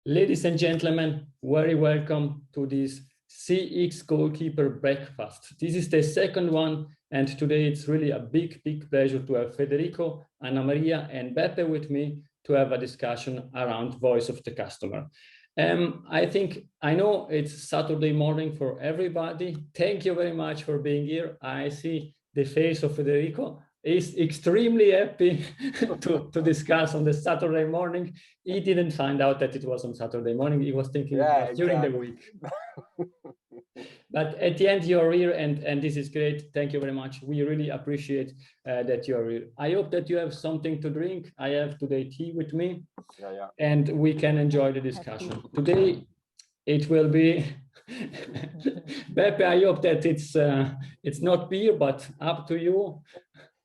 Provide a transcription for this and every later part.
Ladies and gentlemen, very welcome to this CX Goalkeeper breakfast. This is the second one, and today it's really a big pleasure to have Federico, Anna Maria, and Beppe with me to have a discussion around voice of the customer. I know it's Saturday morning for everybody. Thank you very much for being here. I see the face of Federico is extremely happy to discuss on the Saturday morning. He didn't find out that it was on Saturday morning. He was thinking during the week. But at the end, you're here, and this is great. Thank you very much. We really appreciate that you're here. I hope that you have something to drink. I have today tea with me, and we can enjoy the discussion. Today, it will be, Beppe, I hope that it's not beer, but up to you.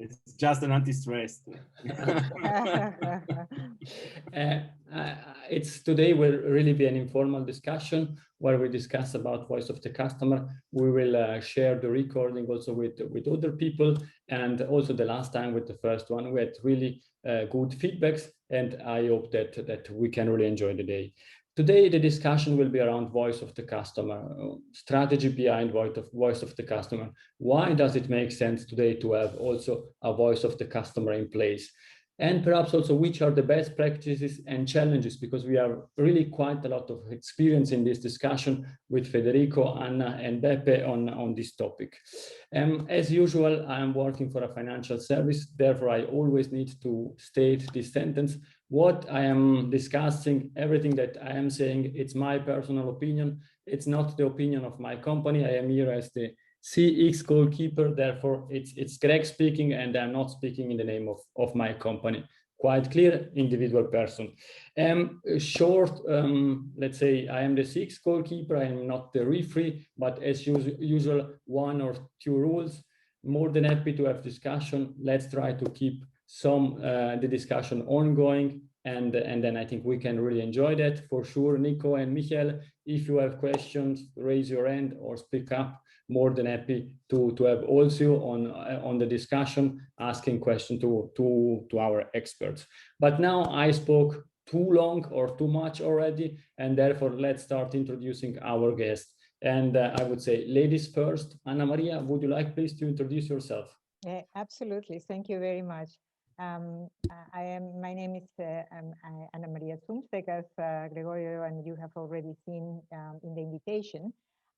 It's just an anti-stress. Today will really be an informal discussion where we discuss about voice of the customer. We will share the recording also with other people, and also the last time with the first one we had really good feedbacks, and I hope that we can really enjoy the day. Today, the discussion will be around voice of the customer, strategy behind voice of the customer. Why does it make sense today to have also a voice of the customer in place? And perhaps also which are the best practices and challenges, because we have really quite a lot of experience in this discussion with Federico, Anna, and Beppe on this topic. As usual, I am working for a financial service, therefore I always need to state this sentence. What I am discussing, everything that I am saying, it's my personal opinion. It's not the opinion of my company. I am here as the CX Goalkeeper, therefore it's Greg speaking, and I'm not speaking in the name of my company. Quite clear, individual person. Short, let's say I am the CX Goalkeeper, I am not the referee, but as usual, one or two rules. More than happy to have discussion. Let's try to keep the discussion ongoing, and then I think we can really enjoy that for sure. Nico and Michael, if you have questions, raise your hand or speak up. More than happy to have also on the discussion, asking questions to our experts. But now I spoke too long or too much already, and therefore let's start introducing our guests. And I would say ladies first. Anna Maria, would you like please to introduce yourself? Yeah, absolutely. Thank you very much. My name is Anna Maria Zumsteg, as Gregorio and you have already seen in the invitation.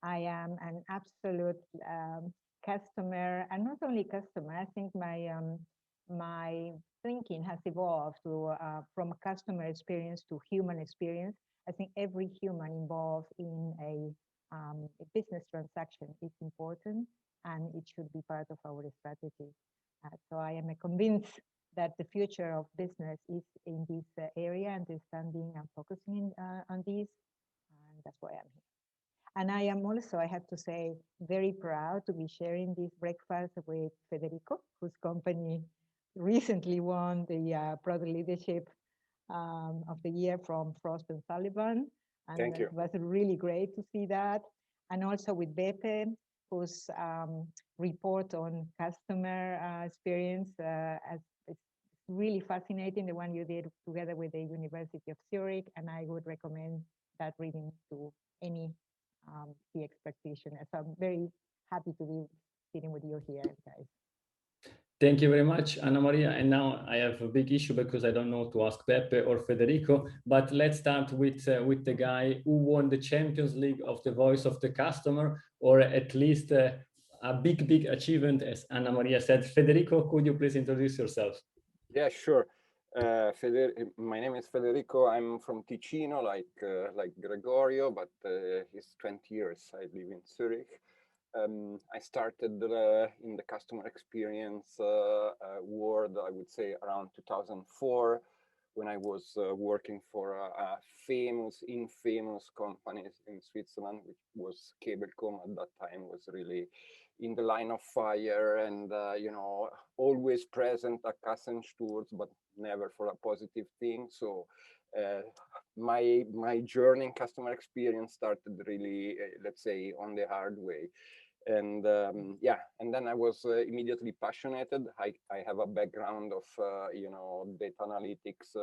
I am an absolute customer, and not only customer. I think my thinking has evolved from customer experience to human experience. I think every human involved in a business transaction is important, and it should be part of our strategy. So I am convinced that the future of business is in this area, understanding and focusing on this, and that's why I'm here. And I am also, I have to say, very proud to be sharing this breakfast with Federico, whose company recently won the Product Leadership of the Year from Frost & Sullivan. And Thank you. It was really great to see that. And also with Beppe, whose report on customer experience it's really fascinating, the one you did together with the University of Zurich, and I would recommend that reading to any CX practitioner. So I'm very happy to be sitting with you here, guys. Thank you very much, Anna Maria. And now I have a big issue because I don't know to ask Beppe or Federico, but let's start with the guy who won the Champions League of the Voice of the Customer, or at least a big achievement, as Anna Maria said. Federico, could you please introduce yourself? Yeah, sure. My name is Federico. I'm from Ticino, like Gregorio, but it's 20 years I live in Zurich. I started in the customer experience world, I would say around 2004, when I was working for a infamous company in Switzerland, which was Cablecom at that time, was really in the line of fire, and always present at Kassensturz, but never for a positive thing. So my journey in customer experience started really, let's say, on the hard way. And and then I was immediately passionate. I have a background of data analytics,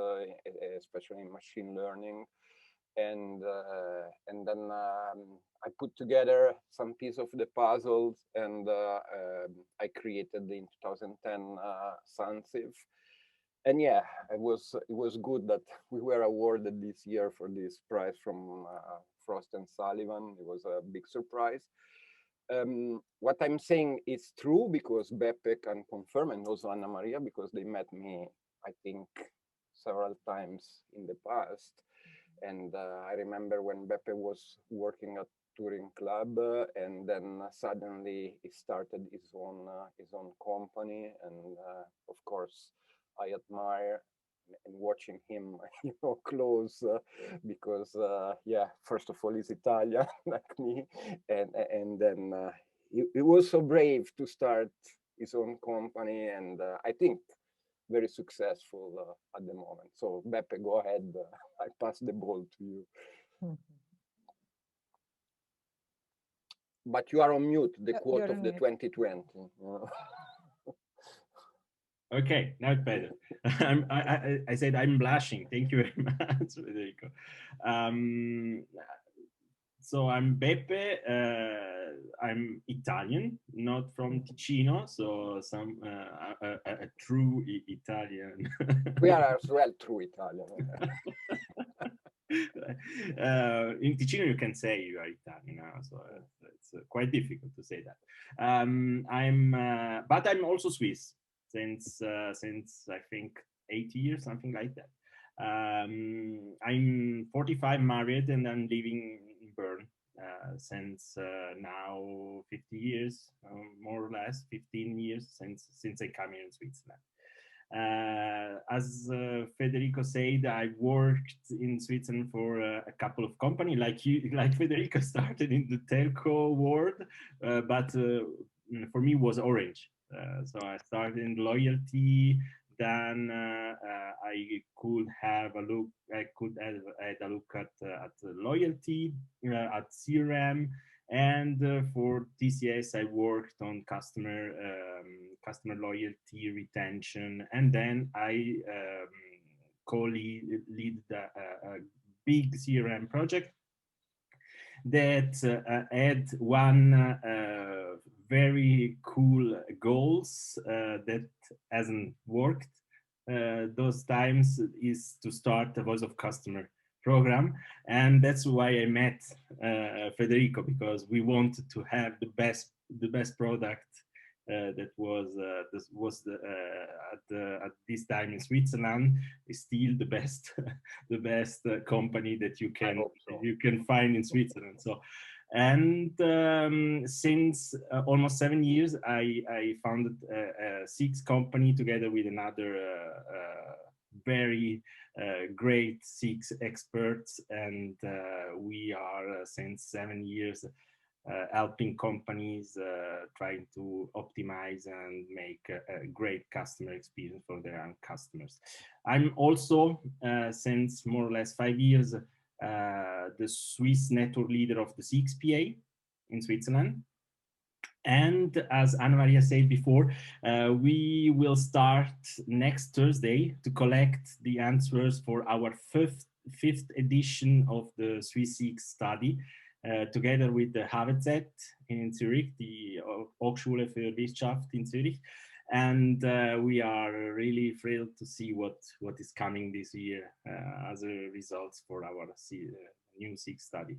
especially in machine learning, and then I put together some piece of the puzzles, and I created in 2010 Sandsiv. And yeah, it was good that we were awarded this year for this prize from Frost and Sullivan. It was a big surprise. What I'm saying is true, because Beppe can confirm, and also Anna Maria, because they met me, I think, several times in the past. And I remember when Beppe was working at Touring Club, and then suddenly he started his own company, and of course I admire and watching him, close, because yeah, first of all, he's Italian like me, and then he was so brave to start his own company, and I think very successful at the moment. So Beppe, go ahead. I pass the ball to you. But you are on mute. The quote of the 2020. Okay, now it's better. I said I'm blushing. Thank you very much, Federico. So I'm Beppe. I'm Italian, not from Ticino, so a true Italian. We are as well true Italian. In Ticino, you can say you are Italian now, so it's quite difficult to say that. But I'm also Swiss since I think 8 years, something like that. I'm 45, married, and I'm living in Bern since now 50 years, more or less 15 years since I came here in Switzerland. As Federico said, I worked in Switzerland for a couple of companies, like Federico started in the telco world, but for me it was Orange. So I started in loyalty. Then I could have a look. I could have a look at loyalty, at CRM, and for TCS I worked on customer loyalty, retention, and then I co-lead a big CRM project that had one very cool goals that hasn't worked those times, is to start a voice of customer program, and that's why I met Federico, because we wanted to have the best product that was at this time in Switzerland is still the best company that you can find in Switzerland. So, and since almost 7 years, I founded a SIX company together with another very great SIX experts, and we are since 7 years helping companies trying to optimize and make a great customer experience for their own customers. I'm also, since more or less 5 years, the Swiss network leader of the CXPA in Switzerland. And as Anna Maria said before, we will start next Thursday to collect the answers for our fifth edition of the Swiss CX study, together with the HWZ in Zurich, the Hochschule für Wissenschaft in Zurich. And we are really thrilled to see what is coming this year as a result for our new SIG study.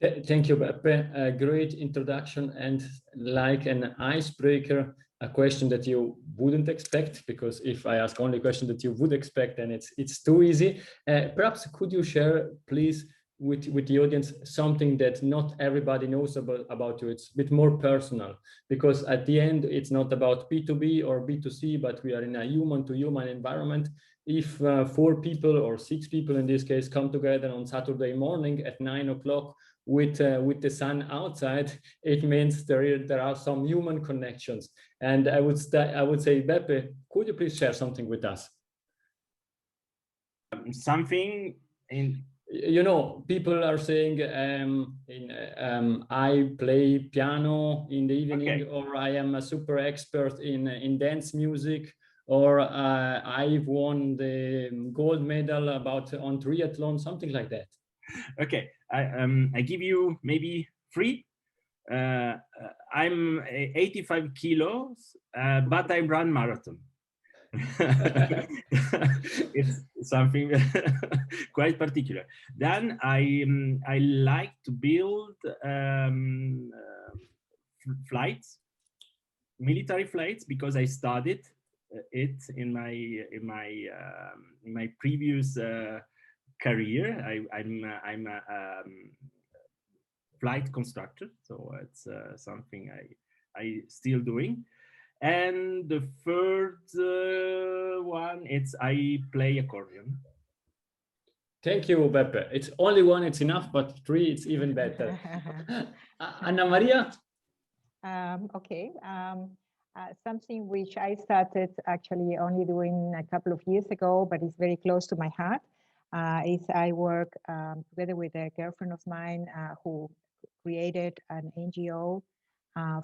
Thank you, Beppe. A great introduction, and like an icebreaker, a question that you wouldn't expect, because if I ask only a question that you would expect, then it's too easy. Perhaps could you share, please, with the audience something that not everybody knows about you? It's a bit more personal, because at the end it's not about B2B or B2C, but we are in a human-to-human environment. If 4 people or 6 people in this case come together on Saturday morning at 9 o'clock with the sun outside, it means there are some human connections. And I would say, Beppe, could you please share something with us? Something in... You know, people are saying, I play piano in the evening, okay, or I am a super expert in dance music, or I've won the gold medal on triathlon, something like that. Okay, I give you maybe 3. I'm 85 kilos, but I run marathon. It's something quite particular. Then I like to build flights, military flights, because I studied it in my previous career. I'm a flight constructor, so it's something I still doing. And the third one, it's I play accordion. Thank you, Beppe. It's only 1, it's enough, but 3, it's even better. Anna Maria? Okay. Something which I started actually only doing a couple of years ago, but it's very close to my heart, is I work together with a girlfriend of mine who created an NGO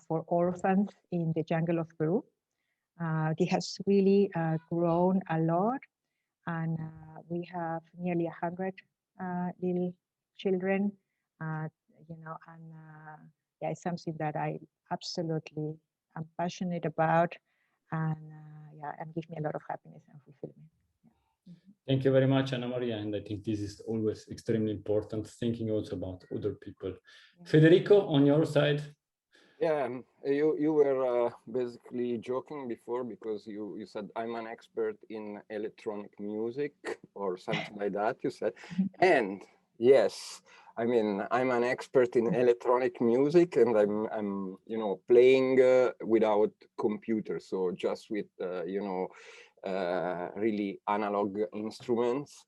for orphans in the jungle of Peru. It has really grown a lot, and we have nearly 100 little children, you know, and yeah, it's something that I absolutely am passionate about, and yeah, and give me a lot of happiness and fulfillment. Yeah. Thank you very much, Anna Maria, and I think this is always extremely important, thinking also about other people. Yeah. Federico, on your side? Yeah, you were basically joking before, because you said I'm an expert in electronic music or something like that, you said. And yes, I mean, I'm an expert in electronic music, and I'm you know, playing without computer, so just with you know, really analog instruments.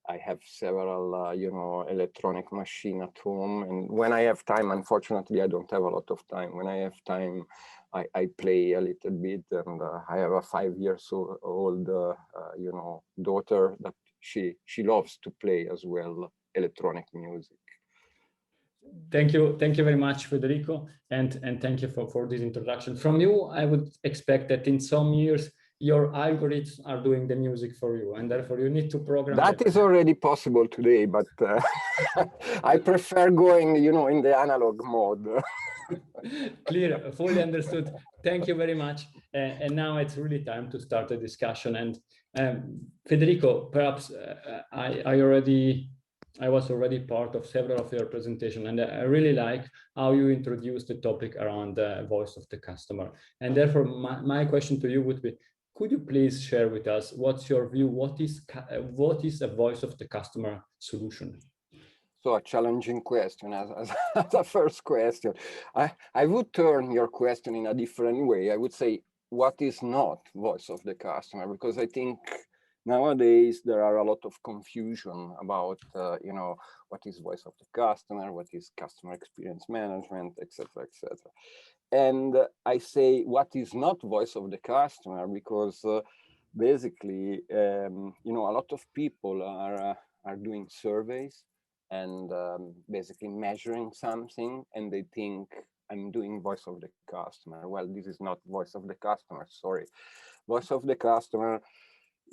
I have several you know, electronic machine at home, and when I have time, unfortunately I don't have a lot of time. When I have time, I play a little bit, and I have a 5-year-old you know, daughter that she loves to play as well electronic music. Thank you very much, Federico, and thank you for this introduction. From you, I would expect that in some years your algorithms are doing the music for you, and therefore you need to program. That is already possible today, but I prefer going, you know, in the analog mode. Clear, fully understood. Thank you very much. And now it's really time to start the discussion. And Federico, perhaps I was already part of several of your presentations, and I really like how you introduced the topic around the voice of the customer. And therefore, my question to you would be, could you please share with us what's your view? What is a voice of the customer solution? So a challenging question as a first question. I would turn your question in a different way. I would say, what is not voice of the customer? Because I think nowadays there are a lot of confusion about, you know, what is voice of the customer, what is customer experience management, etc., etc. And I say, what is not voice of the customer? Because basically, you know, a lot of people are doing surveys and basically measuring something, and they think I'm doing voice of the customer. Well, this is not voice of the customer, sorry. Voice of the customer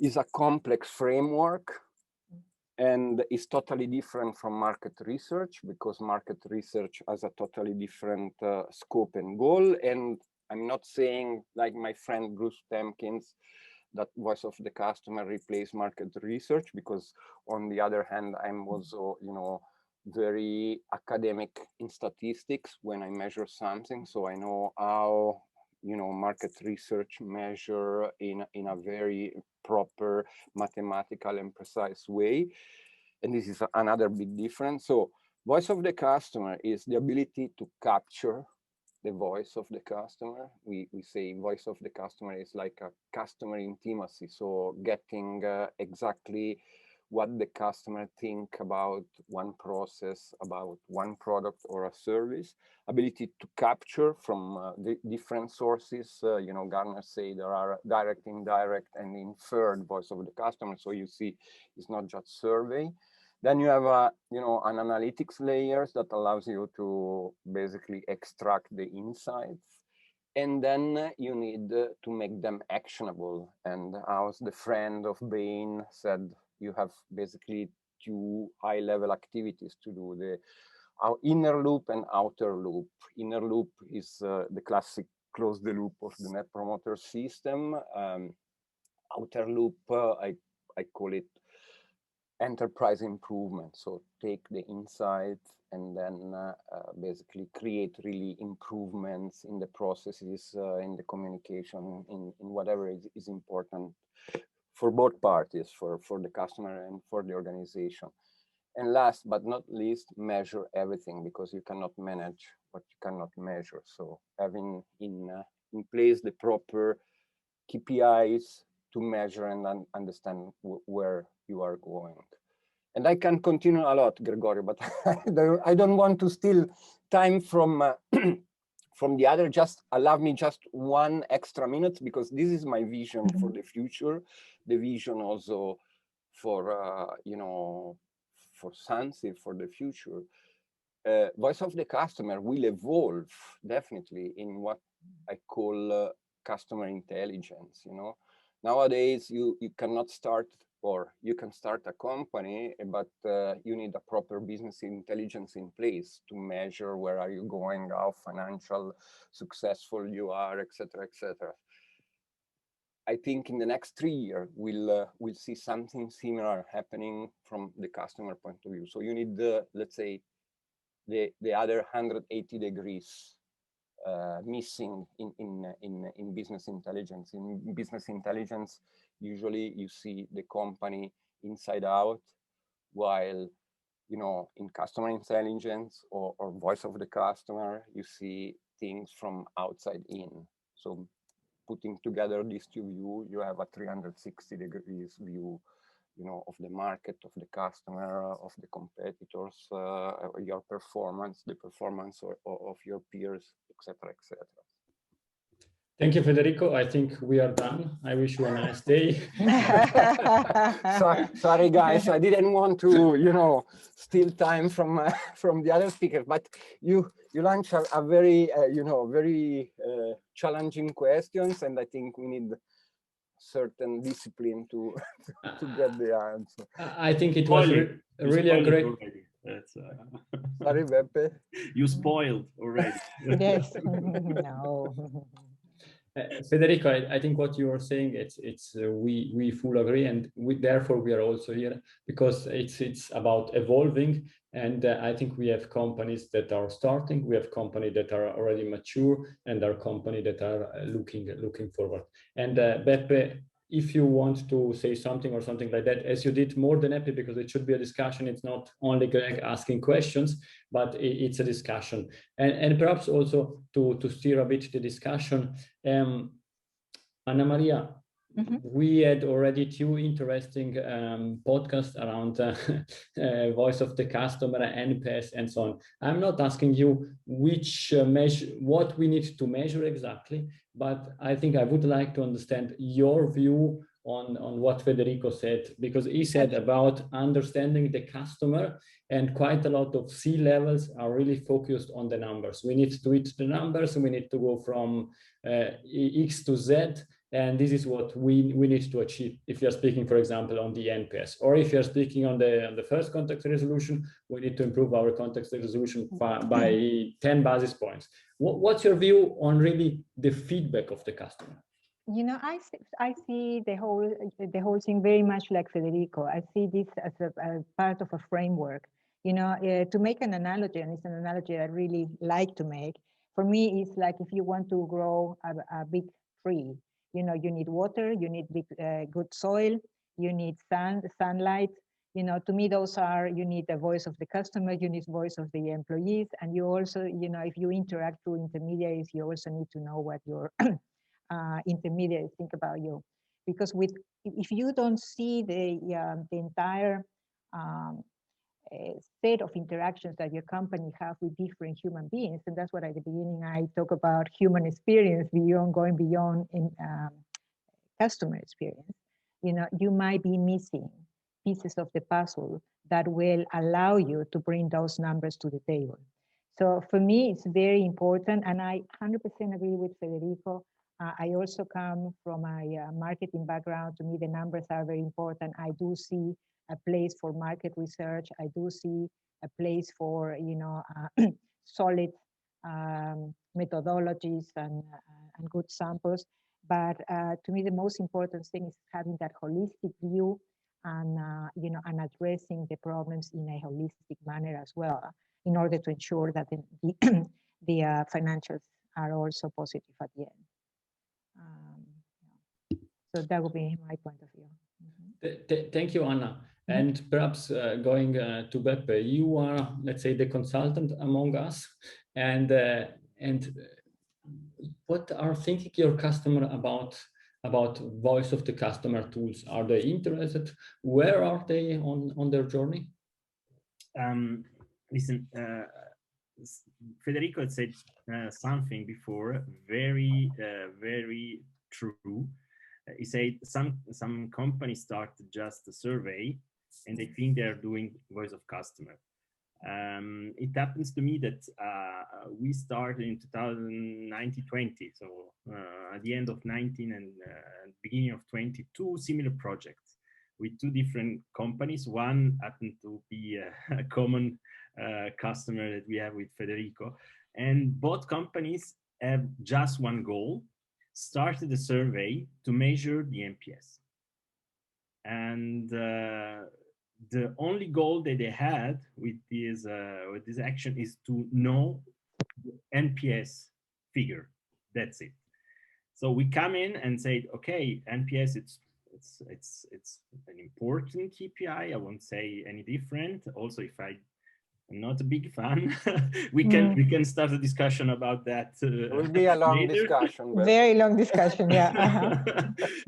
is a complex framework, and is totally different from market research, because market research has a totally different scope and goal. And I'm not saying, like my friend Bruce Temkins, that voice of the customer replace market research, because on the other hand, I'm also, you know, very academic in statistics when I measure something. So I know how, you know, market research measure in a very proper mathematical and precise way. And this is another big difference. So voice of the customer is the ability to capture the voice of the customer. We say voice of the customer is like a customer intimacy. So getting exactly what the customer think about one process, about one product or a service. Ability to capture from the different sources. You know, Gartner say there are direct, indirect, and inferred voice of the customer. So you see, it's not just survey. Then you have you know, an analytics layers that allows you to basically extract the insights. And then you need to make them actionable. And as the friend of Bain said, you have basically two high-level activities to do: our inner loop and outer loop. Inner loop is the classic close the loop of the Net Promoter System. Outer loop, I call it enterprise improvement. So take the insight and then basically create really improvements in the processes, in the communication, in whatever is important for both parties, for the customer and for the organization. And last but not least, measure everything, because you cannot manage what you cannot measure. So having in place the proper KPIs to measure and understand where you are going. And I can continue a lot, Gregorio, but I don't want to steal time from from the other. Just allow me just 1 extra minute, because this is my vision for the future, the vision also for you know, for Sandsiv for the future. Voice of the customer will evolve definitely in what I call customer intelligence. You know, nowadays you cannot start, or you can start a company, but you need a proper business intelligence in place to measure where are you going, how financial successful you are, etc., etc. I think in the next 3 years, we'll see something similar happening from the customer point of view. So you need, let's say, the other 180 degrees missing in business intelligence. In business intelligence, usually you see the company inside out, while, you know, in customer intelligence or voice of the customer, you see things from outside in. So putting together these two views, you have a 360 degrees view, you know, of the market, of the customer, of the competitors, your performance, the performance of your peers, etc., etc. Thank you, Federico. I think we are done. I wish you a nice day. Sorry, guys, I didn't want to, you know, steal time from the other speakers, but you launched a very, you know, very challenging questions, and I think we need certain discipline to get the answer. I think it was really a great. Sorry, Beppe. You spoiled already. Yes. No. Federico, I think what you are saying, we fully agree, and therefore we are also here because it's about evolving. And I think we have companies that are starting, we have companies that are already mature, and our companies that are looking forward. And Beppe, if you want to say something or something like that, as you did, more than happy, because it should be a discussion. It's not only Greg asking questions, but it's a discussion. And perhaps also to steer a bit the discussion, Anna Maria, we had already 2 interesting podcasts around voice of the customer, NPS, and so on. I'm not asking you which what we need to measure exactly, but I think I would like to understand your view on what Federico said, because he said about understanding the customer, and quite a lot of C-levels are really focused on the numbers. We need to hit the numbers, and we need to go from X to Z. And this is what we need to achieve if you're speaking, for example, on the NPS. Or if you're speaking on the first context resolution, we need to improve our context resolution by 10 basis points. What's your view on really the feedback of the customer? You know, I see the whole thing very much like Federico. I see this as a part of a framework. You know, to make an analogy, and it's an analogy I really like to make. For me, it's like if you want to grow a big tree. You know, you need water, you need good soil, you need sunlight. You know, to me, those are, you need the voice of the customer, you need voice of the employees, and you also, you know, if you interact through intermediaries, you also need to know what your intermediaries think about you. Because if you don't see the entire set of interactions that your company have with different human beings, and that's what at the beginning I talk about human experience going beyond in customer experience. You know, you might be missing pieces of the puzzle that will allow you to bring those numbers to the table. So for me, it's very important, and I 100% agree with Federico. I also come from a marketing background. To me, the numbers are very important. I do see a place for market research. I do see a place for, you know, solid methodologies and good samples. But to me, the most important thing is having that holistic view and, you know, and addressing the problems in a holistic manner as well, in order to ensure that the financials are also positive at the end. So that would be my point of view. Mm-hmm. Thank you, Anna. Mm-hmm. And perhaps going to Beppe, you are, let's say, the consultant among us, and what are thinking your customer about voice of the customer tools? Are they interested? Where are they on their journey? Listen, Federico had said something before, very true. He said some companies start just a survey and they think they're doing voice of customer. It happens to me that we started in 2019-20, so at the end of 19 and beginning of 22 similar projects with two different companies. One happened to be a common customer that we have with Federico, and both companies have just one goal: started a survey to measure the NPS. And the only goal that they had with this action is to know the NPS figure. That's it. So we come in and say, okay, NPS, it's an important KPI. I won't say any different. Also, if I'm not a big fan, we can start a discussion about that. It will be a long discussion. But... Very long discussion, yeah.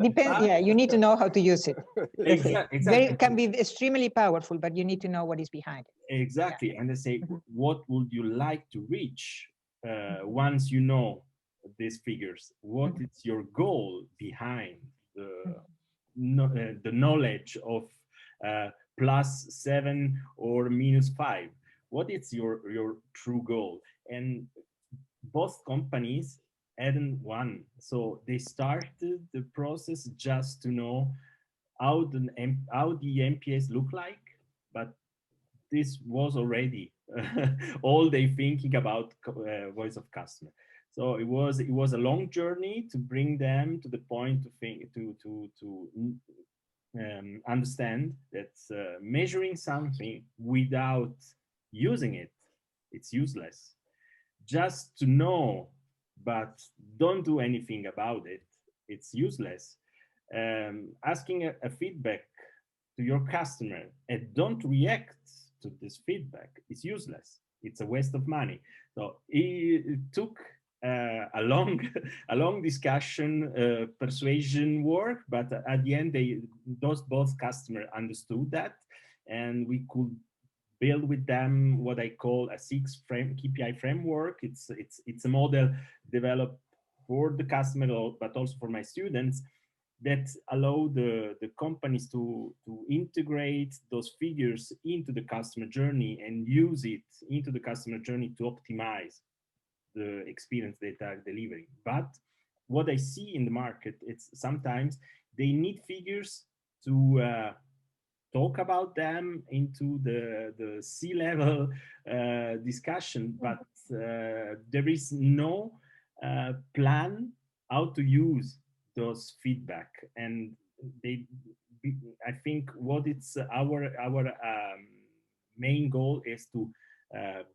Depends. Yeah, you need to know how to use it. Exactly. It can be extremely powerful, but you need to know what is behind it. Exactly. Yeah. And they say, what would you like to reach once you know these figures? What is your goal behind the knowledge of +7 or -5? What is your true goal? And both companies hadn't one, so they started the process just to know how the NPS look like, but this was already all they thinking about voice of customer. So it was a long journey to bring them to the point to think to understand that measuring something without using it, it's useless. Just to know, but don't do anything about it, it's useless. Asking a feedback to your customer and don't react to this feedback is useless. It's a waste of money. So it took a long discussion, persuasion work, but at the end, both customers understood that, and we could build with them what I call a 6 KPI framework. It's a model developed for the customer, but also for my students, that allow the companies to integrate those figures into the customer journey and use it into the customer journey to optimize the experience they are delivering. But what I see in the market, it's sometimes they need figures to talk about them into the C-level discussion, but there is no plan how to use those feedback. And I think what it's our main goal is to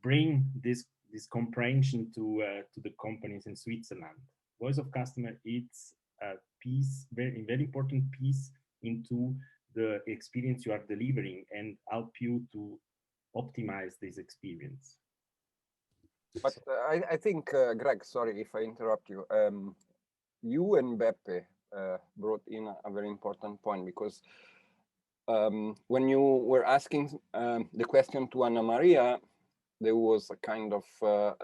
bring this comprehension to the companies in Switzerland. Voice of customer, it's a piece, very important piece into the experience you are delivering and help you to optimize this experience. But I think, Greg, sorry if I interrupt you. You and Beppe brought in a very important point, because when you were asking the question to Anna Maria, there was a kind of,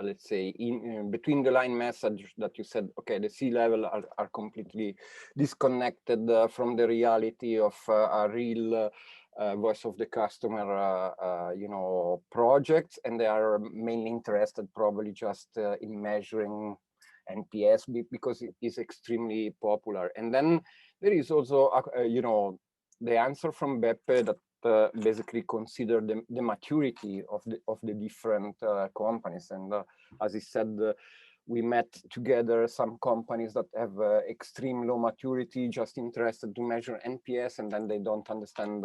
let's say, in between the line message that you said, okay, the C-level are completely disconnected from the reality of a real voice of the customer, projects, and they are mainly interested probably just in measuring NPS because it is extremely popular. And then there is also, the answer from Beppe that basically consider the maturity of the different companies. And as he said, we met together some companies that have extreme low maturity, just interested to measure NPS, and then they don't understand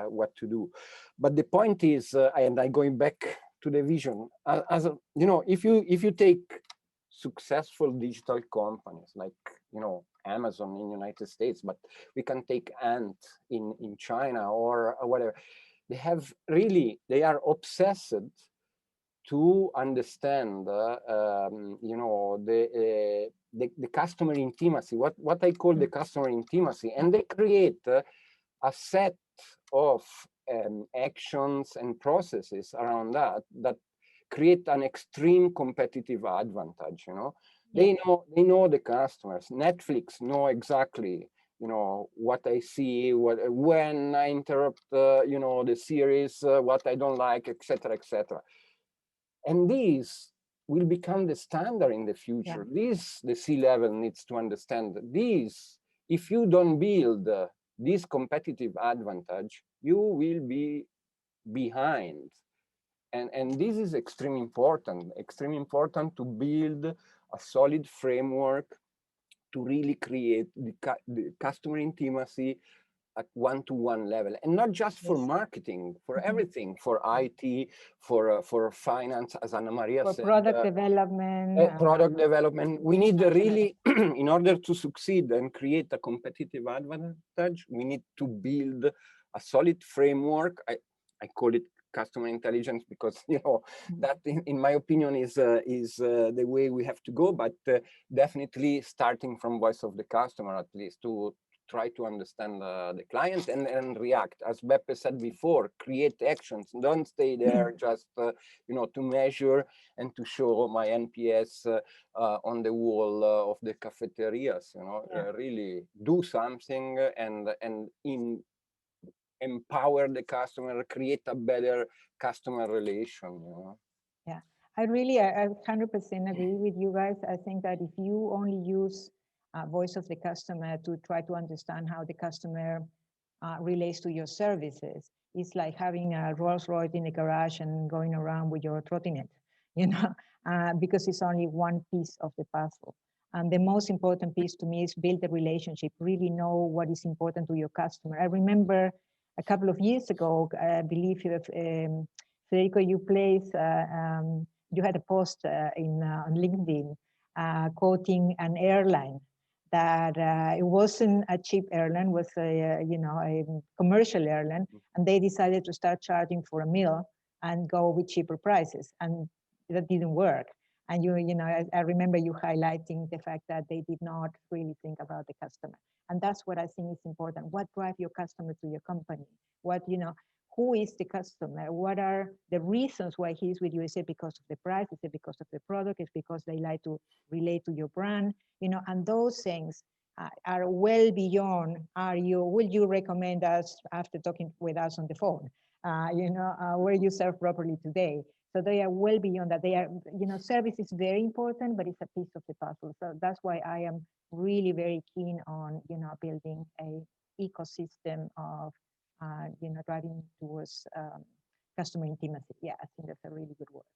what to do. But the point is, and I'm going back to the vision, if you take successful digital companies like Amazon in United States, but we can take Ant in China or whatever, they are obsessed to understand the customer intimacy, what I call the customer intimacy, and they create a set of actions and processes around that create an extreme competitive advantage. They know the customers. Netflix know exactly what I see, when I interrupt the series, what I don't like, etc., etc. And these will become the standard in the future. The C-level needs to understand these. If you don't build this competitive advantage, you will be behind. And this is extremely important to build a solid framework to really create the customer intimacy at one-to-one level, and not just for marketing, for everything, for IT, for finance, as Anna Maria said. For product development. Product development. We need really, in order to succeed and create a competitive advantage, we need to build a solid framework. I call it customer intelligence because that, in my opinion, is the way we have to go. But definitely starting from voice of the customer, at least, to try to understand the client and react. As Beppe said before, create actions. Don't stay there just to measure and to show my NPS on the wall of the cafeterias. Really do something and empower the customer, create a better customer relation. Yeah, I 100% agree with you guys. I think that if you only use voice of the customer to try to understand how the customer relates to your services, it's like having a Rolls Royce in the garage and going around with your trottinette, because it's only one piece of the puzzle. And the most important piece to me is build a relationship, really know what is important to your customer. I remember a couple of years ago, I believe Federico, you had a post on LinkedIn quoting an airline that it wasn't a cheap airline, was a commercial airline, and they decided to start charging for a meal and go with cheaper prices, and that didn't work. And I remember you highlighting the fact that they did not really think about the customer, and that's what I think is important. What drives your customer to your company? Who is the customer? What are the reasons why he's with you? Is it because of the price? Is it because of the product? Is it because they like to relate to your brand? And those things are well beyond, will you recommend us after talking with us on the phone? Where you serve properly today. So they are well beyond that. They are, service is very important, but it's a piece of the puzzle. So that's why I am really very keen on, building a ecosystem of driving towards customer intimacy. Yeah, I think that's a really good word.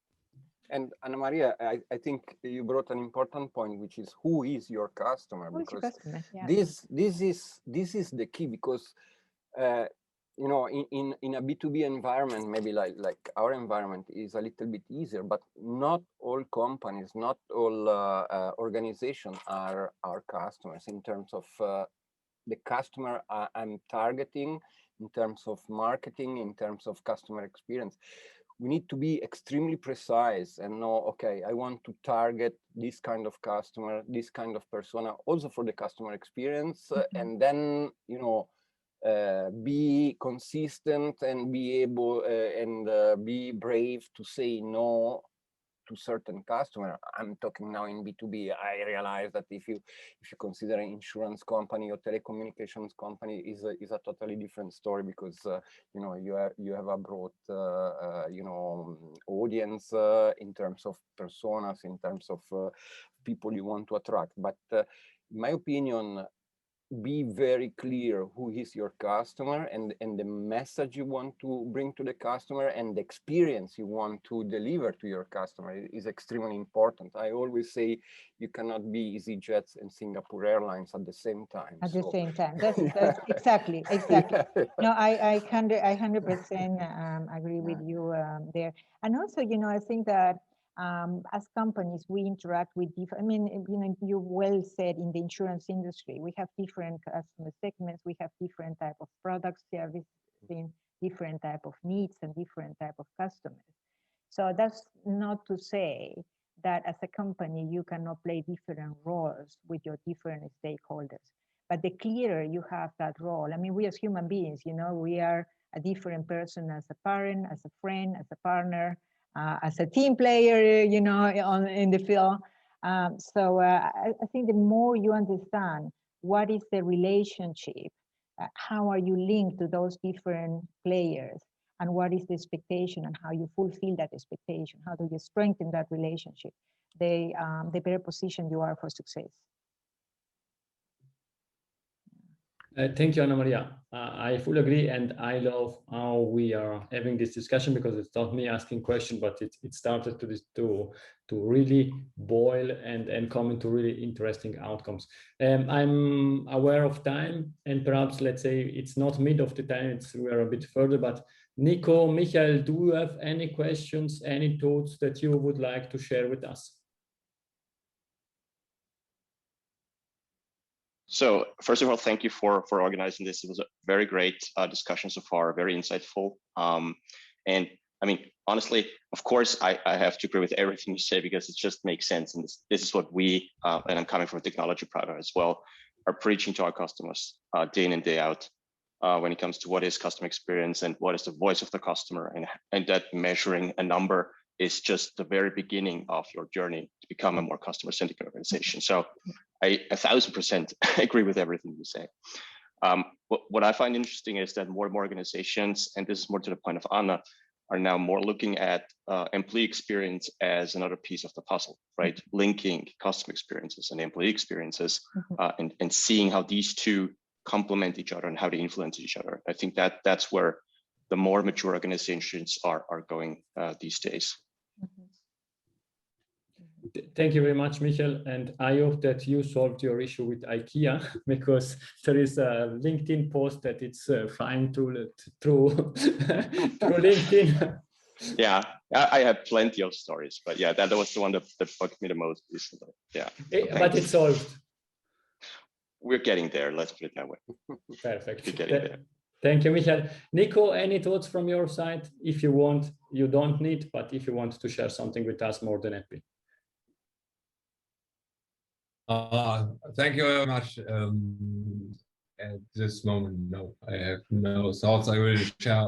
And Anna Maria, I think you brought an important point, which is who is your customer? Who is your customer? Yeah. This is the key, because in a B2B environment, maybe like our environment is a little bit easier, but not all companies, not all organizations are our customers in terms of the customer I'm targeting, in terms of marketing, in terms of customer experience. We need to be extremely precise and know, okay, I want to target this kind of customer, this kind of persona, also for the customer experience, and then, be consistent and be able and be brave to say no to certain customer. I'm talking now in B2B. I realize that if you consider an insurance company or telecommunications company, is a totally different story, because you know, you have a broad you know, audience in terms of personas, in terms of people you want to attract. But in my opinion, be very clear who is your customer, and the message you want to bring to the customer, and the experience you want to deliver to your customer is extremely important. I always say you cannot be EasyJet and Singapore Airlines at the same time. At the same time, that's exactly. Yeah. No, I 100% agree with you there. And also, you know, I think that as companies, we interact with different, I mean, you know, you well said, in the insurance industry, we have different customer segments, we have different type of products, services, different type of needs, and different type of customers. So that's not to say that as a company, you cannot play different roles with your different stakeholders. But the clearer you have that role, I mean, we as human beings, you know, we are a different person as a parent, as a friend, as a partner, as a team player, you know, in the field. So I think the more you understand what is the relationship, how are you linked to those different players, and what is the expectation, and how you fulfill that expectation, how do you strengthen that relationship, the better position you are for success. Thank you, Anna Maria. I fully agree, and I love how we are having this discussion, because it's not me asking questions, but it started to really boil and come into really interesting outcomes. I'm aware of time, and perhaps, let's say, it's not mid of the time, we are a bit further, but Nico, Michael, do you have any questions, any thoughts that you would like to share with us? So first of all, thank you for organizing this. It was a very great discussion so far, very insightful. And I mean, honestly, of course, I have to agree with everything you say, because it just makes sense. And this is what we, and I'm coming from a technology product as well, are preaching to our customers day in and day out when it comes to what is customer experience and what is the voice of the customer. And that measuring a number is just the very beginning of your journey to become a more customer-centric organization. So I 1000% agree with everything you say. What I find interesting is that more and more organizations, and this is more to the point of Anna, are now more looking at employee experience as another piece of the puzzle, right? Linking customer experiences and employee experiences, and seeing how these two complement each other and how they influence each other. I think that's where the more mature organizations are going these days. Thank you very much, Michael. And I hope that you solved your issue with IKEA, because there is a LinkedIn post that it's fine through LinkedIn. Yeah, I have plenty of stories, but yeah, that was the one that bugged me the most recently. Yeah, but it's solved. We're getting there. Let's put it that way. Perfect. We're getting there. Thank you, Michael. Nico, any thoughts from your side? If you want, you don't need, but if you want to share something with us, more than happy. Thank you very much. At this moment, no, I have no thoughts I will share.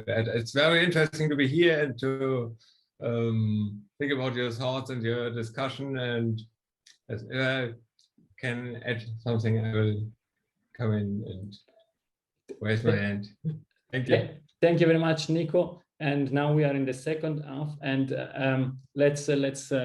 It's very interesting to be here and to think about your thoughts and your discussion. And if I can add something, I will come in and raise my hand. Thank you. Thank you very much, Nico. And now we are in the second half, and let's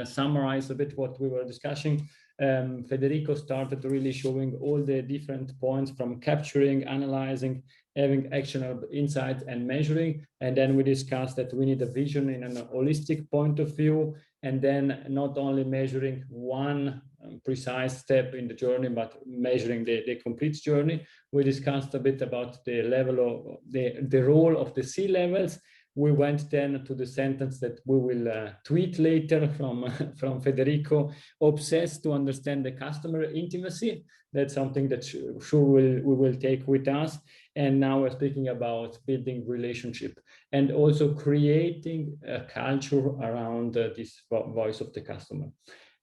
summarize a bit what we were discussing. Federico started really showing all the different points, from capturing, analyzing, having actionable insights, and measuring. And then we discussed that we need a vision in a holistic point of view, and then not only measuring one precise step in the journey, but measuring the complete journey. We discussed a bit about the level of the role of the C-levels. We went then to the sentence that we will tweet later from Federico: obsessed to understand the customer intimacy. That's something that we will take with us. And now we're speaking about building relationship and also creating a culture around this voice of the customer.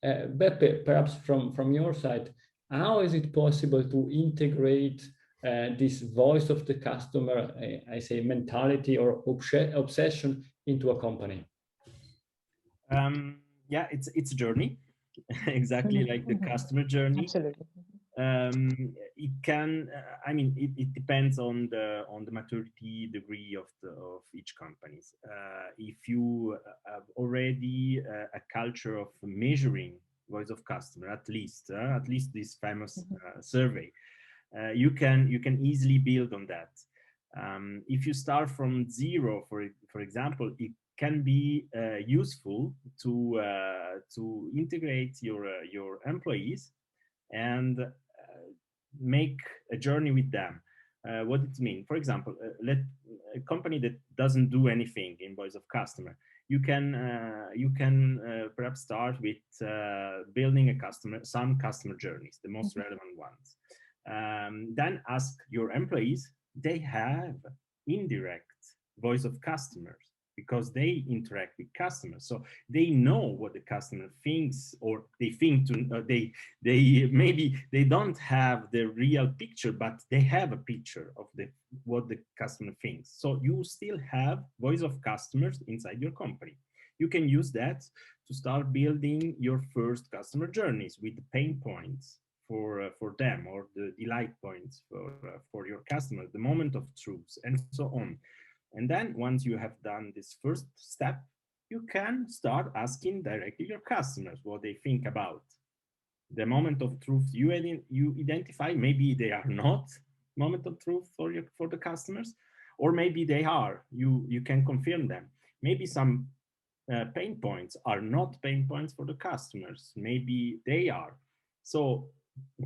Beppe, perhaps from your side, how is it possible to integrate this voice of the customer, I say mentality or obsession, into a company? Yeah, it's a journey, exactly like the customer journey. Absolutely. It can, I mean, it depends on the maturity degree of each company. If you have already a culture of measuring voice of customer, at least this famous survey, you can easily build on that. If you start from zero, for example, it can be useful to integrate your employees and make a journey with them. What it means, for example, let a company that doesn't do anything in voice of customer, you can perhaps start with building some customer journeys, the most relevant ones. Then ask your employees. They have indirect voice of customers because they interact with customers, so they know what the customer thinks, or they think to they maybe they don't have the real picture, but they have a picture of what the customer thinks. So you still have voice of customers inside your company. You can use that to start building your first customer journeys with the pain points for them, or the delight points for your customers, the moment of truth, and so on. And then once you have done this first step, you can start asking directly your customers what they think about the moment of truth you identify. Maybe they are not moment of truth for the customers, or maybe they are. You can confirm them. Maybe some pain points are not pain points for the customers. Maybe they are. So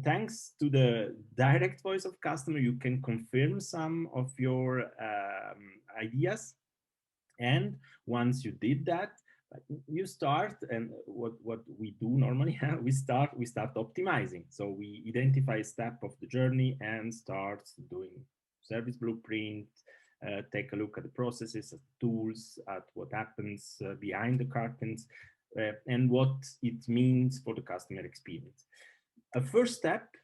thanks to the direct voice of customer, you can confirm some of your ideas. And once you did that, you start, and what we do normally, we start optimizing. So we identify a step of the journey and start doing service blueprint, take a look at the processes, at tools, at what happens behind the curtains, and what it means for the customer experience. A first step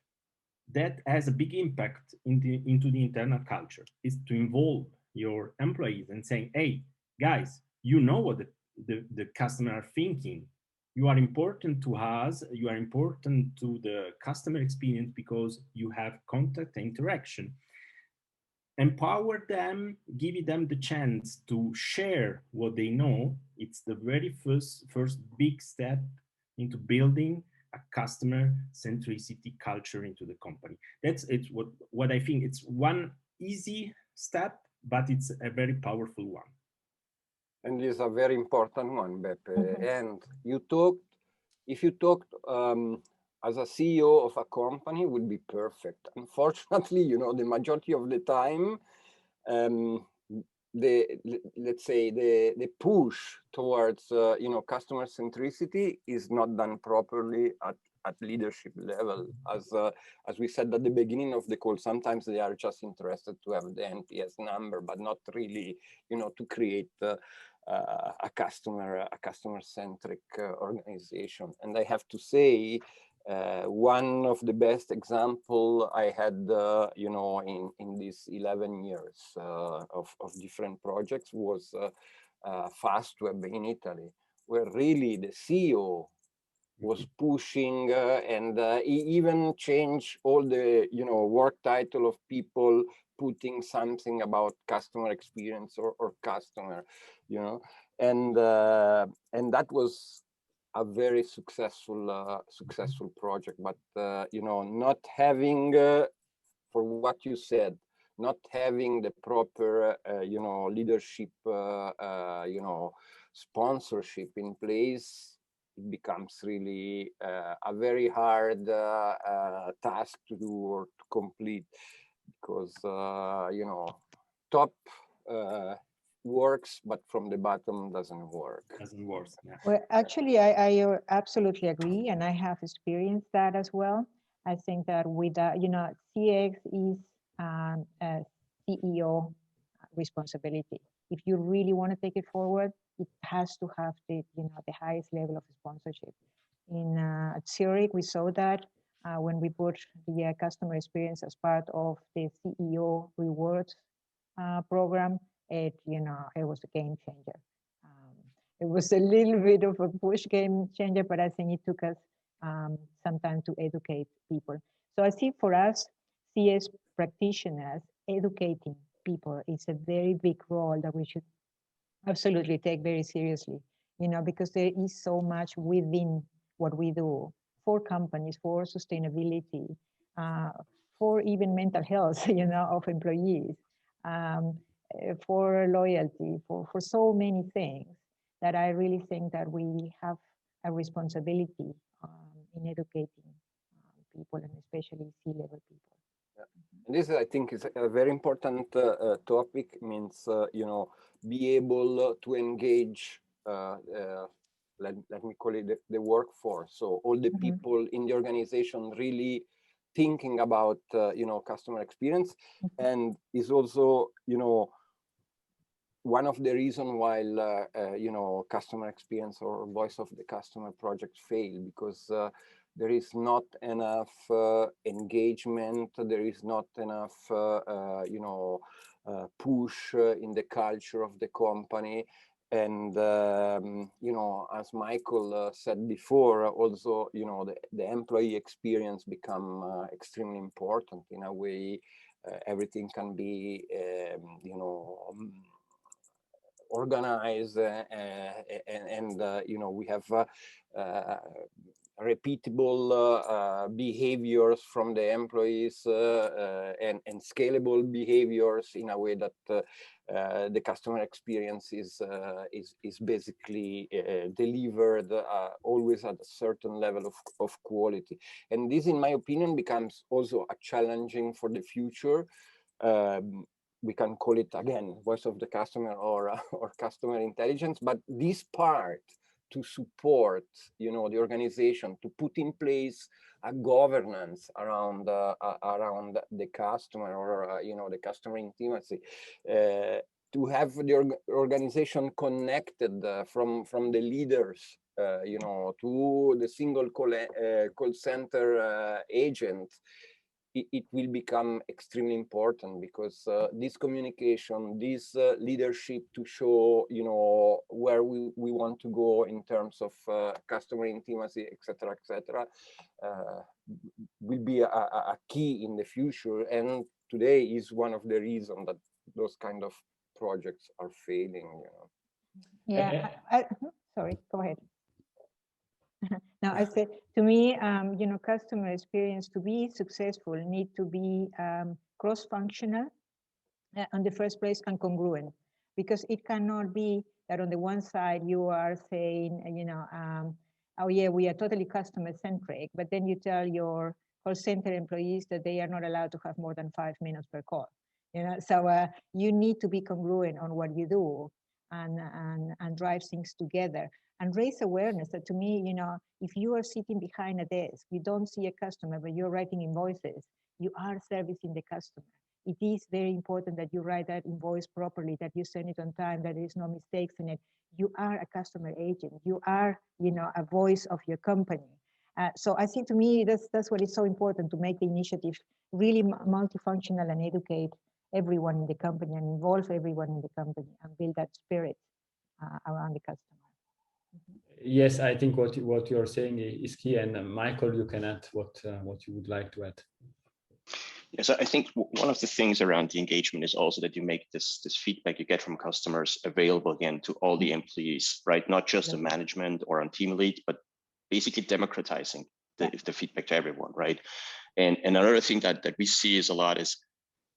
that has a big impact into the internal culture is to involve your employees and saying, hey, guys, you know what the customer are thinking. You are important to us. You are important to the customer experience because you have contact and interaction. Empower them, give them the chance to share what they know. It's the very first big step into building a customer centricity culture into the company. It's what I think. It's one easy step, but it's a very powerful one. And it's a very important one, Beppe. And if you talked as a CEO of a company, would be perfect. Unfortunately, the majority of the time, let's say the push towards customer centricity is not done properly at leadership level. As we said at the beginning of the call, sometimes they are just interested to have the NPS number, but not really, to create a customer-centric organization. And I have to say, one of the best example I had, in these 11 years of different projects was Fastweb in Italy, where really the CEO was pushing and he even changed all the work title of people, putting something about customer experience or customer, and that was a very successful project. But not having, for what you said, not having the proper leadership sponsorship in place, it becomes really a very hard task to do or to complete, because top works, but from the bottom doesn't work. Yeah. Well, actually, I absolutely agree, and I have experienced that as well. I think that with CX is a CEO responsibility. If you really want to take it forward, it has to have the highest level of sponsorship. At Zurich, we saw that when we put the customer experience as part of the CEO rewards program. It was a game changer. it was a little bit of a push game changer, but I think it took us some time to educate people. So I see for us, CS practitioners, educating people is a very big role that we should absolutely take very seriously, you know, because there is so much within what we do for companies, for sustainability, for even mental health, you know, of employees, for loyalty, for so many things that I really think that we have a responsibility in educating people, and especially C-level people. Yeah. And this, I think, is a very important topic. Means you know, be able to engage. Let me call it the workforce. So all the people in the organization really thinking about you know, customer experience, and is also, you know, one of the reasons why you know, customer experience or voice of the customer projects fail, because there is not enough engagement, there is not enough you know, push in the culture of the company. And you know, as Michael said before, also, you know, the employee experience become extremely important. In a way, everything can be you know, organized, and you know, we have repeatable behaviors from the employees, and scalable behaviors, in a way that the customer experience is basically delivered always at a certain level of quality. And this, in my opinion, becomes also a challenging for the future. We can call it, again, voice of the customer or customer intelligence, but this part to support, you know, the organization, to put in place a governance around the customer, or you know, the customer intimacy, to have the organization connected from the leaders, you know, to the single call center agent. It will become extremely important, because this communication, this leadership to show, you know, where we want to go in terms of customer intimacy, etc., will be a key in the future. And today is one of the reasons that those kind of projects are failing, you know. Yeah, sorry, go ahead. Now, I said, to me, you know, customer experience, to be successful, need to be cross-functional on the first place, and congruent, because it cannot be that on the one side you are saying, you know, oh yeah, we are totally customer-centric, but then you tell your call center employees that they are not allowed to have more than 5 minutes per call. You know, so you need to be congruent on what you do, and drive things together. And raise awareness that, to me, you know, if you are sitting behind a desk, you don't see a customer, but you're writing invoices, you are servicing the customer. It is very important that you write that invoice properly, that you send it on time, that there is no mistakes in it. You are a customer agent. You are, you know, a voice of your company. So I think, to me, that's what is so important, to make the initiative really multifunctional and educate everyone in the company and involve everyone in the company and build that spirit around the customer. Yes, I think what you're saying is key, and Michael, you can add what you would like to add. Yes, I think one of the things around the engagement is also that you make this feedback you get from customers available again to all the employees, right? Not just the management or on team lead, but basically democratizing the feedback to everyone, right? And another thing that we see is a lot is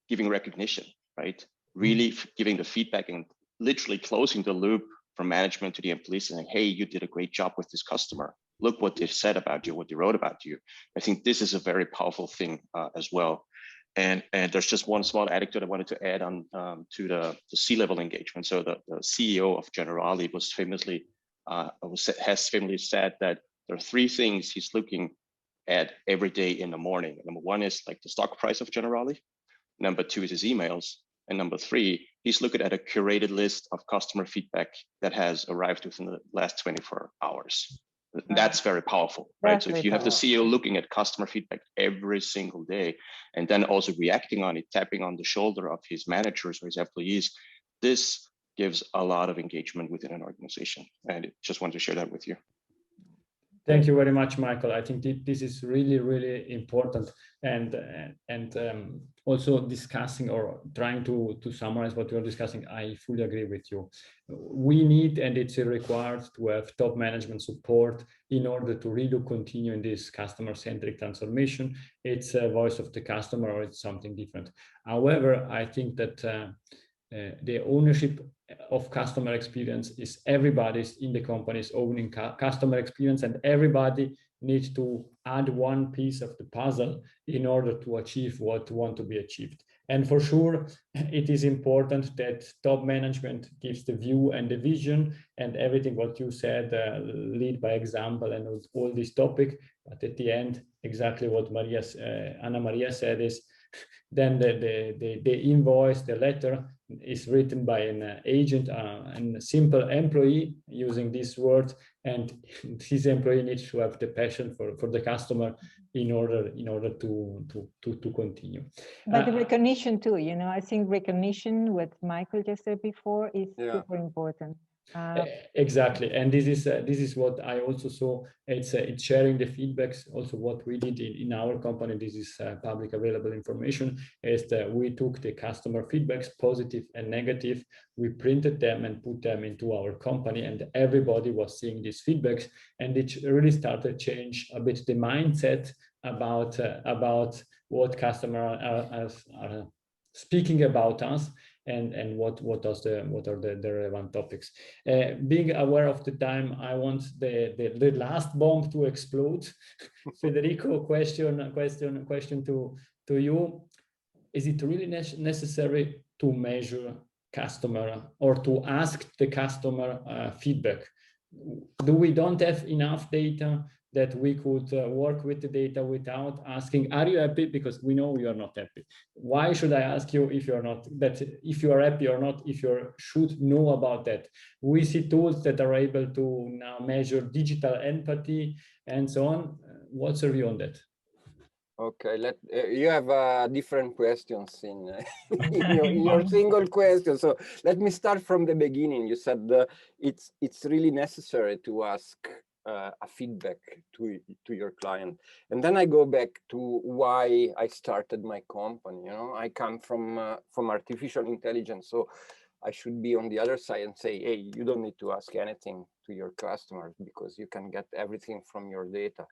giving recognition, right? Really giving the feedback and literally closing the loop from management to the employees, saying, hey, you did a great job with this customer. Look what they said about you, what they wrote about you. I think this is a very powerful thing as well. And there's just one small anecdote I wanted to add on to the C-level engagement. So the CEO of Generali was famously has famously said that there are 3 things he's looking at every day in the morning. Number 1 is like the stock price of Generali. Number 2 is his emails. And number 3, he's looking at a curated list of customer feedback that has arrived within the last 24 hours. That's very powerful, right? So if you have the CEO looking at customer feedback every single day, and then also reacting on it, tapping on the shoulder of his managers or his employees, this gives a lot of engagement within an organization. And just wanted to share that with you. Thank you very much, Michael. I think this is really, really important, and also discussing or trying to summarize what we're discussing. I fully agree with you. We need, and it's required, to have top management support in order to really continue in this customer-centric transformation. It's a voice of the customer, or it's something different. However, I think that the ownership of customer experience is everybody's in the company's owning customer experience, and everybody needs to add one piece of the puzzle in order to achieve what want to be achieved. And for sure, it is important that top management gives the view and the vision and everything what you said, lead by example and all this topic. But at the end, exactly what Anna Maria said is, then the invoice, the letter is written by an agent and a simple employee using this word, and this employee needs to have the passion for the customer in order to continue. But the recognition too, you know, I think recognition, what Michael just said before, is super important. Exactly, and this is what I also saw. It's sharing the feedbacks. Also, what we did in our company, this is public available information, is that we took the customer feedbacks, positive and negative. We printed them and put them into our company, and everybody was seeing these feedbacks, and it really started to change a bit the mindset about what customers are speaking about us. And what are the relevant topics. Being aware of the time, I want the last bomb to explode. Federico, question to you: is it really necessary to measure customer or to ask the customer feedback? Do we don't have enough data that we could work with the data without asking, are you happy? Because we know you are not happy. Why should I ask you if you're not, that if you are happy or not, if you should know about that? We see tools that are able to now measure digital empathy and so on. What's your view on that? Okay, you have different questions in your single question. So let me start from the beginning. You said it's really necessary to ask a feedback to your client, and then I go back to why I started my company. You know, I come from artificial intelligence, so I should be on the other side and say, hey, you don't need to ask anything to your customers because you can get everything from your data.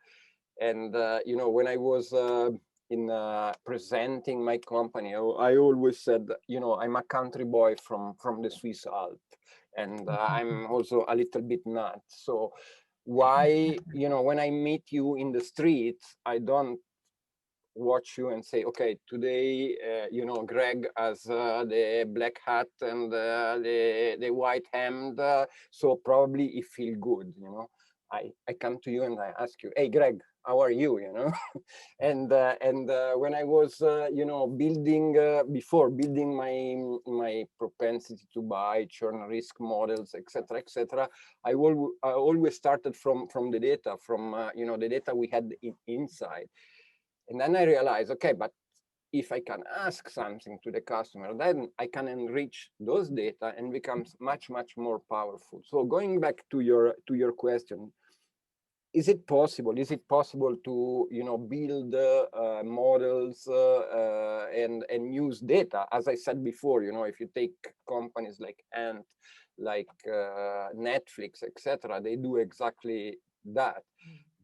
And you know, when I was presenting my company, I always said, you know, I'm a country boy from the Swiss Alps, and I'm also a little bit nuts. So why, you know, when I meet you in the street, I don't watch you and say, okay, today, you know, Greg has the black hat and the white hemd, so probably he feel good, you know. I come to you and I ask you, hey, Greg, how are you, you know? and when I was, you know, before building my propensity to buy, churn risk models, etc., I always started from the data, from, you know, the data we had inside. And then I realized, okay, but if I can ask something to the customer, then I can enrich those data and becomes much more powerful. So going back to your question, is it possible? Is it possible to, you know, build models and use data? As I said before, you know, if you take companies like Ant, like Netflix, etc., they do exactly that,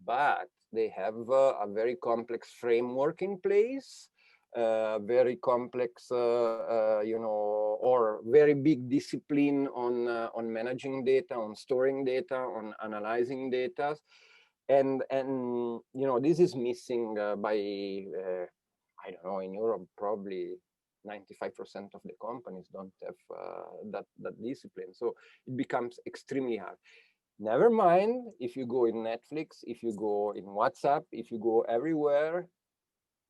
but they have a very complex framework in place, very complex, you know, or very big discipline on managing data, on storing data, on analyzing data. And you know, this is missing by I don't know, in Europe probably 95% of the companies don't have that discipline, so it becomes extremely hard. Never mind if you go in Netflix, if you go in WhatsApp, if you go everywhere,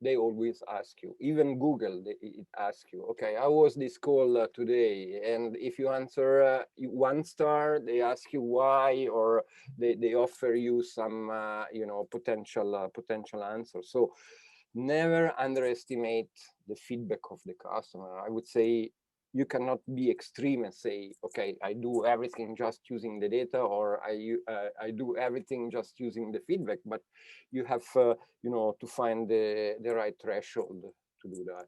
they always ask you. Even Google, it asks you, okay, how was this call today? And if you answer 1 star, they ask you why, or they offer you some, you know, potential answers. So never underestimate the feedback of the customer. I would say you cannot be extreme and say, okay, I do everything just using the data, or I do everything just using the feedback. But you have, you know, to find the right threshold to do that.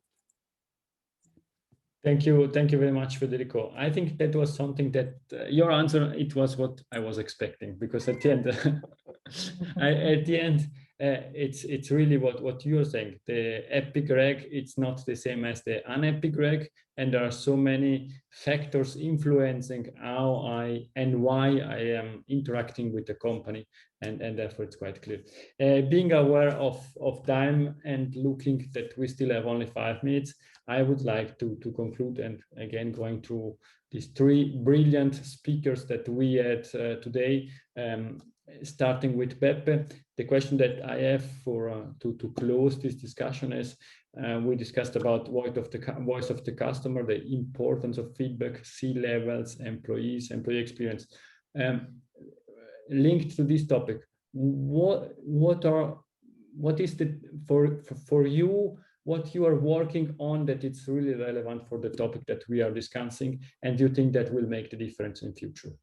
Thank you very much, Federico. I think that was something that your answer, it was what I was expecting, because at the end, it's really what you're saying. The epic reg, it's not the same as the unepic reg, and there are so many factors influencing how and why I am interacting with the company, and therefore it's quite clear. Being aware of time and looking that we still have only 5 minutes, I would like to conclude, and again going through these 3 brilliant speakers that we had today, starting with Peppe. The question that I have for to close this discussion is, we discussed about voice of the customer, the importance of feedback, C-levels, employees, employee experience. Linked to this topic, what is the for you, what you are working on that it's really relevant for the topic that we are discussing, and you think that will make the difference in future?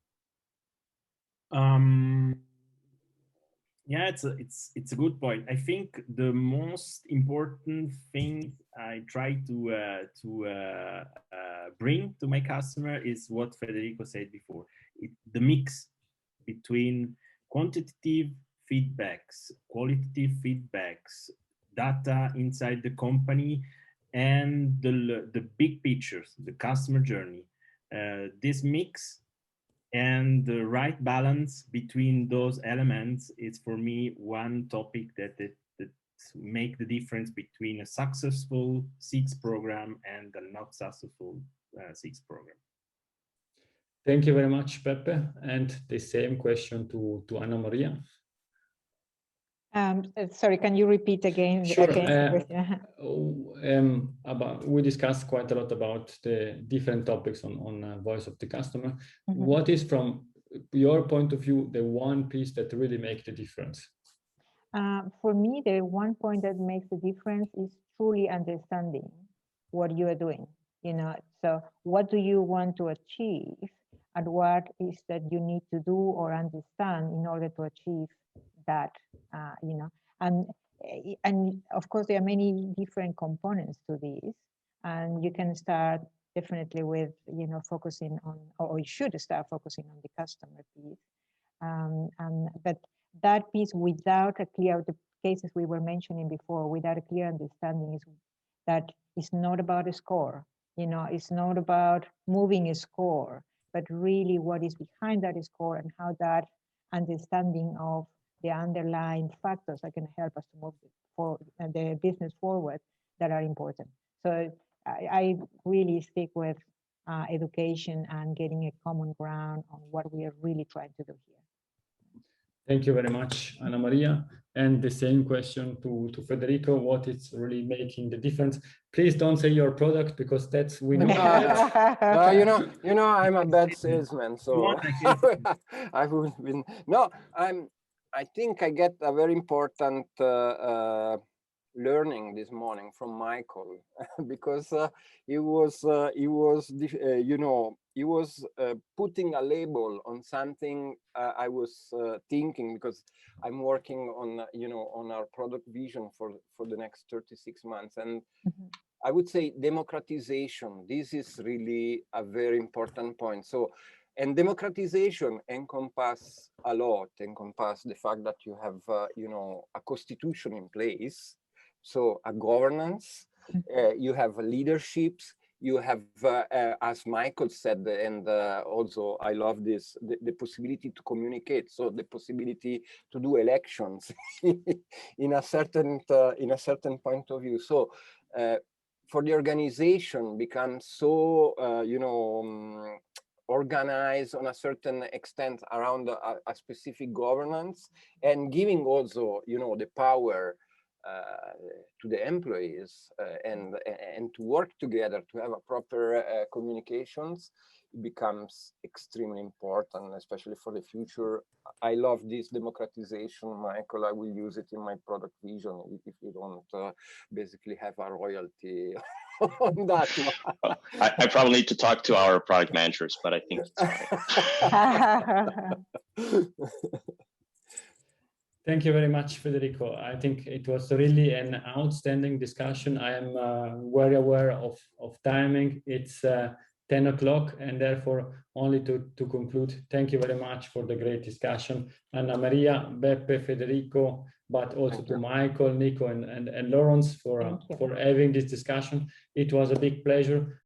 Yeah, it's a good point. I think the most important thing I try to bring to my customer is what Federico said before. The mix between quantitative feedbacks, qualitative feedbacks, data inside the company, and the big pictures, the customer journey. This mix and the right balance between those elements is, for me, one topic that make the difference between a successful SIX program and a not successful SIX program. Thank you very much, Peppe. And the same question to Anna Maria. Sorry, can you repeat again? Sure. We discussed quite a lot about the different topics on voice of the customer. Mm-hmm. What is, from your point of view, the one piece that really makes the difference? For me, the one point that makes the difference is truly understanding what you are doing. You know, so what do you want to achieve, and what is that you need to do or understand in order to achieve that, you know, and of course there are many different components to this, and you can start definitely with, you know, focusing on, or you should start focusing on the customer piece, but that piece, without a clear, the cases we were mentioning before, without a clear understanding, is that it's not about a score, you know, it's not about moving a score, but really what is behind that score and how that understanding of the underlying factors that can help us to move the business forward that are important. So I really stick with education and getting a common ground on what we are really trying to do here. Thank you very much, Anna Maria. And the same question to Federico, what is really making the difference? Please don't say your product, because that's, we know. No, you know, I'm a bad salesman, so I would been, no, I think I get a very important learning this morning from Michael, because he was putting a label on something I was thinking, because I'm working on, you know, on our product vision for the next 36 months, and I would say democratization. This is really a very important point. So, and democratization encompass a lot, encompass the fact that you have, you know, a constitution in place, so a governance, you have leaderships, you have, as Michael said, and also I love this, the possibility to communicate, so the possibility to do elections in a certain point of view. So for the organization becomes so, you know, organized on a certain extent around a specific governance, and giving also, you know, the power to the employees and to work together to have a proper communications, it becomes extremely important, especially for the future. I love this democratization, Michael. I will use it in my product vision if you don't basically have a royalty on that one. I probably need to talk to our product managers, but I think it's fine. Thank you very much, Federico. I think it was really an outstanding discussion. I am very aware of timing. It's 10 o'clock, and therefore only to conclude, thank you very much for the great discussion. Anna Maria, Beppe, Federico, but also to Michael, Nico, and Lawrence for having this discussion. It was a big pleasure.